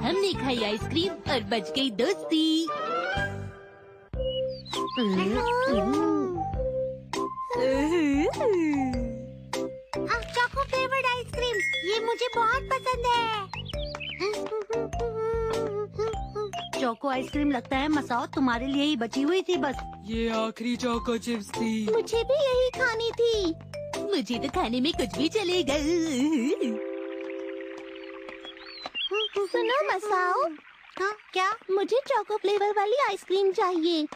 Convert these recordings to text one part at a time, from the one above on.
हमने खाई आइसक्रीम और बच गई दोस्ती। चॉको फ्लेवर्ड आइसक्रीम, ये मुझे बहुत पसंद है। चोको आइसक्रीम लगता है मसाओ तुम्हारे लिए ही बची हुई थी बस। ये आखिरी चोको चिप्स थी। मुझे भी यही खानी थी। मुझे तो खाने में कुछ भी चलेगा। सुनो मसाओ। हाँ क्या? मुझे चोको फ्लेवर वाली आइसक्रीम चाहिए।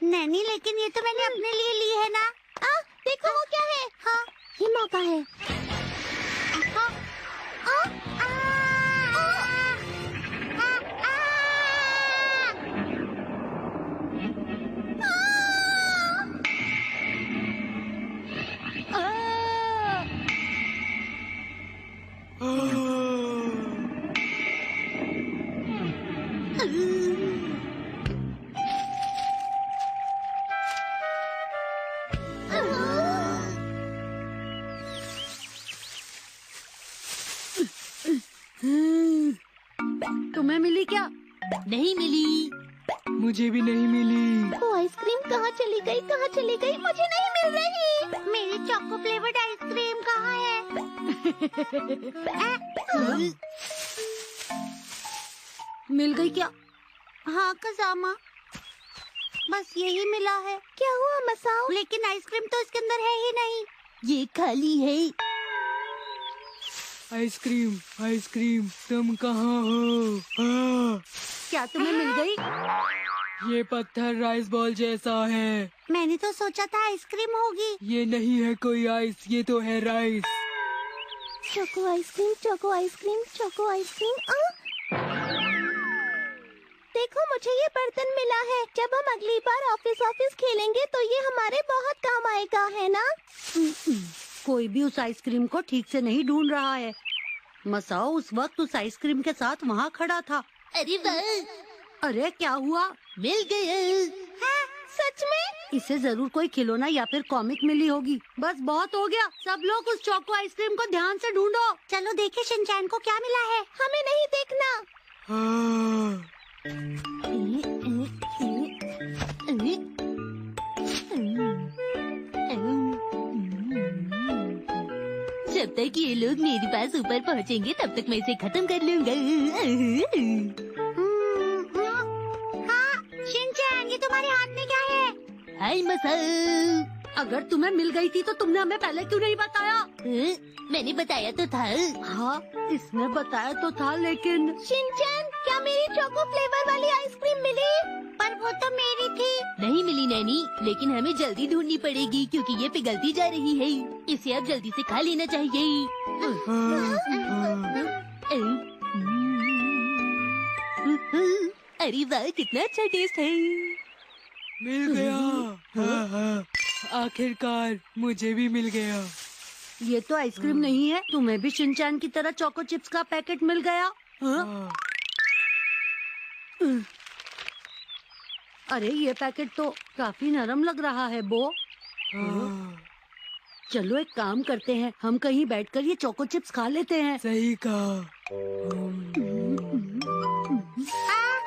नैनी, लेकिन ये तो मैंने अपने लिए ली है ना। देखो वो क्या है। हाँ, ये मौका है। हाँ, तुम्हें मिली क्या? नहीं मिली। मुझे भी नहीं मिली। वो आइसक्रीम कहाँ चली गई? कहाँ चली गई? मुझे नहीं मिल रही। मेरी चोको फ्लेवर्ड आइसक्रीम कहाँ है? मिल गई क्या? हाँ कज़ामा, बस यही मिला है। क्या हुआ मसाओ? लेकिन आइसक्रीम तो इसके अंदर है ही नहीं। ये खाली है। आइसक्रीम, आइसक्रीम, तुम कहाँ हो? क्या तुम्हें मिल गई? ये पत्थर राइस बॉल जैसा है। मैंने तो सोचा था आइसक्रीम होगी। ये नहीं है कोई आइस, ये तो है rice. Choco ice cream, choco ice cream, choco ice cream. देखो मुझे ये बर्तन मिला है। जब हम अगली बार ऑफिस खेलेंगे तो ये हमारे बहुत काम आएगा, है ना? कोई भी उस आइसक्रीम को ठीक से नहीं ढूंढ रहा है। मसाओ उस वक्त उस आइसक्रीम के साथ वहाँ खड़ा था। अरे वाह, अरे क्या हुआ? मिल गया। हाँ, सच में? इसे जरूर कोई खिलौना या फिर कॉमिक मिली होगी। बस बहुत हो गया, सब लोग उस चोको आइसक्रीम को ध्यान से ढूंढो। चलो देखे शिनचैन को क्या मिला है। हमें नहीं देखना। हाँ। जब तक ये लोग मेरे पास ऊपर पहुँचेंगे तब तक मैं इसे खत्म कर लूंगा। हाँ शिनचैन, ये तुम्हारे हाथ में क्या है? हाय मसाओ। अगर तुम्हें मिल गई थी तो तुमने हमें पहले क्यों नहीं बताया? मैंने बताया तो था। हाँ, इसने बताया तो था, लेकिन शिनचैन, क्या मेरी चोको फ्लेवर वाली आइसक्रीम मिली? पर वो तो मेरी थी। नहीं मिली नैनी, लेकिन हमें जल्दी ढूंढनी पड़ेगी क्योंकि ये पिघलती जा रही है। इसे अब जल्दी से खा लेना चाहिए। अरे वाह, कितना अच्छा टेस्ट है। मिल गया। हाँ, हाँ। आखिरकार मुझे भी मिल गया। ये तो आइसक्रीम नहीं है। तुम्हें भी शिनचैन की तरह चोको चिप्स का पैकेट मिल गया। हाँ। अरे ये पैकेट तो काफी नरम लग रहा है बो। हाँ। चलो एक काम करते हैं, हम कहीं बैठकर ये चोको चिप्स खा लेते हैं। सही कहा।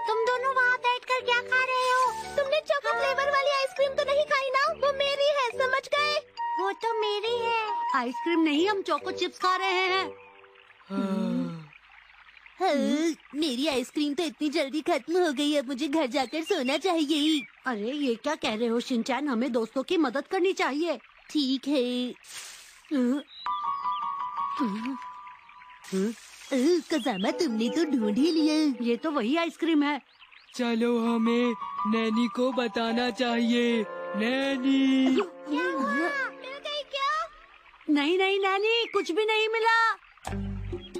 तुम दोनों वहाँ बैठकर क्या खा रहे हो? तुमने चोको फ्लेवर वाली आइसक्रीम तो नहीं खाई ना? वो मेरी है, समझ गए? वो तो मेरी है। आइसक्रीम नहीं, हम चोको चिप्स खा रहे हैं। हाँ, मेरी आइसक्रीम तो इतनी जल्दी खत्म हो गई। अब मुझे घर जाकर सोना चाहिए। अरे ये क्या कह रहे हो शिनचैन, हमें दोस्तों की मदद करनी चाहिए। ठीक है। कज़ामा, तुमने तो ढूंढ ही लिया। ये तो वही आइसक्रीम है। चलो हमें नैनी को बताना चाहिए। नैनी। क्या हुआ? मिल गई क्या? नहीं नहीं नानी, कुछ भी नहीं मिला।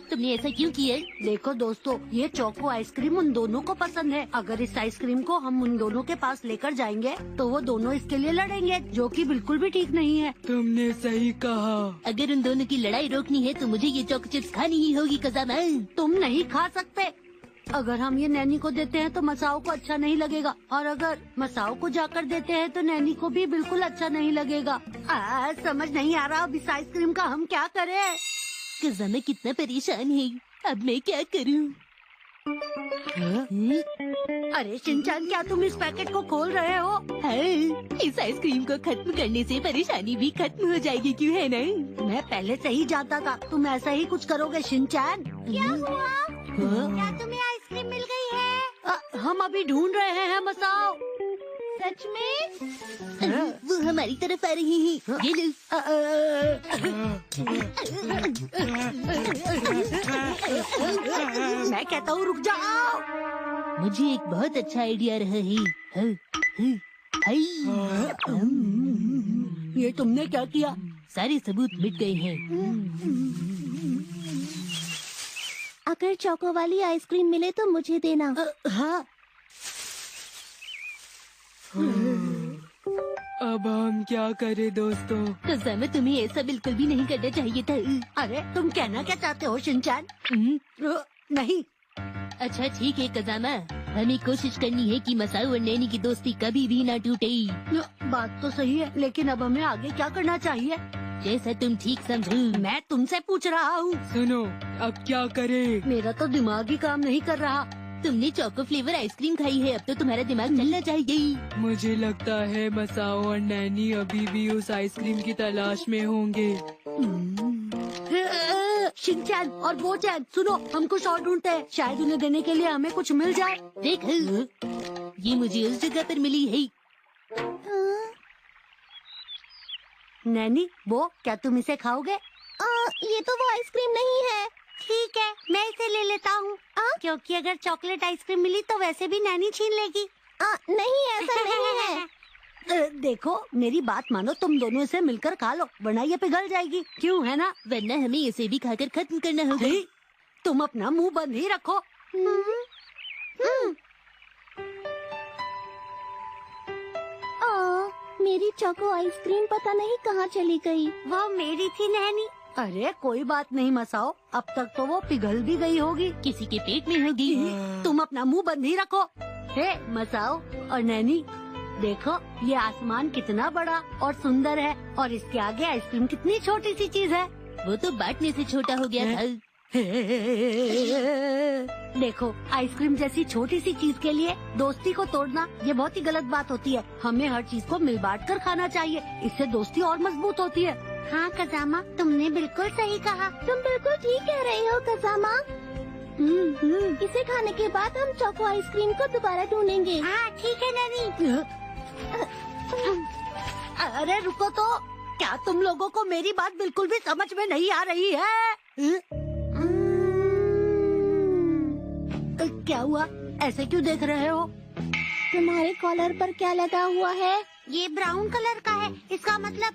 तुमने ऐसा क्यों किया? देखो दोस्तों, ये चोको आइसक्रीम उन दोनों को पसंद है। अगर इस आइसक्रीम को हम उन दोनों के पास लेकर जाएंगे तो वो दोनों इसके लिए लड़ेंगे, जो कि बिल्कुल भी ठीक नहीं है। तुमने सही कहा। अगर उन दोनों की लड़ाई रोकनी है तो मुझे ये चोको चिप्स खानी ही होगी कज़ामा। तुम नहीं खा सकते। अगर हम ये नैनी को देते हैं तो मसाओ को अच्छा नहीं लगेगा, और अगर मसाओ को जाकर देते हैं तो नैनी को भी बिल्कुल अच्छा नहीं लगेगा। समझ नहीं आ रहा अब इस आइसक्रीम का हम क्या करें। कज़ामा कितना परेशान है। अब मैं क्या करूं? अरे शिनचैन, क्या तुम इस पैकेट को खोल रहे हो? इस आइसक्रीम को खत्म करने से परेशानी भी खत्म हो जाएगी, क्यों है ना? मैं पहले से ही जानता था तुम ऐसा ही कुछ करोगे शिनचैन। क्या हुआ? क्या तुम्हें आइसक्रीम मिल गई है? हम अभी ढूंढ रहे हैं मसाओ। सच में? वो हमारी तरफ आ रही है, ये लो। मैं कहता हूँ रुक जाओ। मुझे एक बहुत अच्छा आइडिया रहा है। ये तुमने क्या किया? सारे सबूत मिट गए हैं। अगर चोको वाली आइसक्रीम मिले तो मुझे देना। हाँ। अब हम क्या करें दोस्तों? कज़ामा, तुम्हें ऐसा बिल्कुल भी नहीं करना चाहिए था। अरे तुम कहना क्या चाहते हो शिनचैन? नहीं। अच्छा ठीक है कज़ामा, हमें कोशिश करनी है कि मसाओ और नैनी की दोस्ती कभी भी ना टूटे। बात तो सही है, लेकिन अब हमें आगे क्या करना चाहिए? जैसा तुम ठीक समझो। मैं तुमसे पूछ रहा हूँ। सुनो, अब क्या करें? मेरा तो दिमाग ही काम नहीं कर रहा। तुमने चोको फ्लेवर आइसक्रीम खाई है, अब तो तुम्हारा दिमाग चलना चाहिए। मुझे लगता है मसाओ और नैनी अभी भी उस आइसक्रीम की तलाश में होंगे। शिनचैन और बोचैन, सुनो, हम कुछ और ढूंढते हैं। शायद उन्हें देने के लिए हमें कुछ मिल जाए। देख, ये मुझे उस जगह पर मिली है। नैनी, वो क्या तुम इसे खाओगे? ये तो वो आइसक्रीम नहीं है। ठीक है, मैं इसे ले लेता हूँ। क्योंकि अगर चॉकलेट आइसक्रीम मिली तो वैसे भी नैनी छीन लेगी। नहीं, ऐसा नहीं है। देखो, मेरी बात मानो, तुम दोनों इसे मिलकर खा लो, वरना ये पिघल जाएगी। क्यों, है ना? वरना हमें इसे भी खाकर खत्म करना होगा। तुम अपना मुंह बंद ही रखो। मेरी चोको आइसक्रीम पता नहीं कहाँ चली गई। वो मेरी थी नैनी। अरे कोई बात नहीं मसाओ, अब तक तो वो पिघल भी गई होगी, किसी के पेट में होगी। तुम अपना मुंह बंद ही रखो। हे मसाओ और नैनी, देखो ये आसमान कितना बड़ा और सुंदर है, और इसके आगे आइसक्रीम कितनी छोटी सी चीज है। वो तो बांटने से छोटा हो गया था। देखो, आइसक्रीम जैसी छोटी सी चीज के लिए दोस्ती को तोड़ना, ये बहुत ही गलत बात होती है। हमें हर चीज को मिल बांट कर खाना चाहिए, इससे दोस्ती और मजबूत होती है। हाँ कज़ामा, तुमने बिल्कुल सही कहा। तुम बिल्कुल ठीक कह रही हो कज़ामा। इसे खाने के बाद हम चोको आइसक्रीम को दोबारा ढूंढेंगे। हाँ ठीक है नैनी। अरे रुको तो, क्या तुम लोगों को मेरी बात बिल्कुल भी समझ में नहीं आ रही है? क्या हुआ? ऐसे क्यों देख रहे हो? तुम्हारे कॉलर पर क्या लगा हुआ है? ये ब्राउन कलर का है, इसका मतलब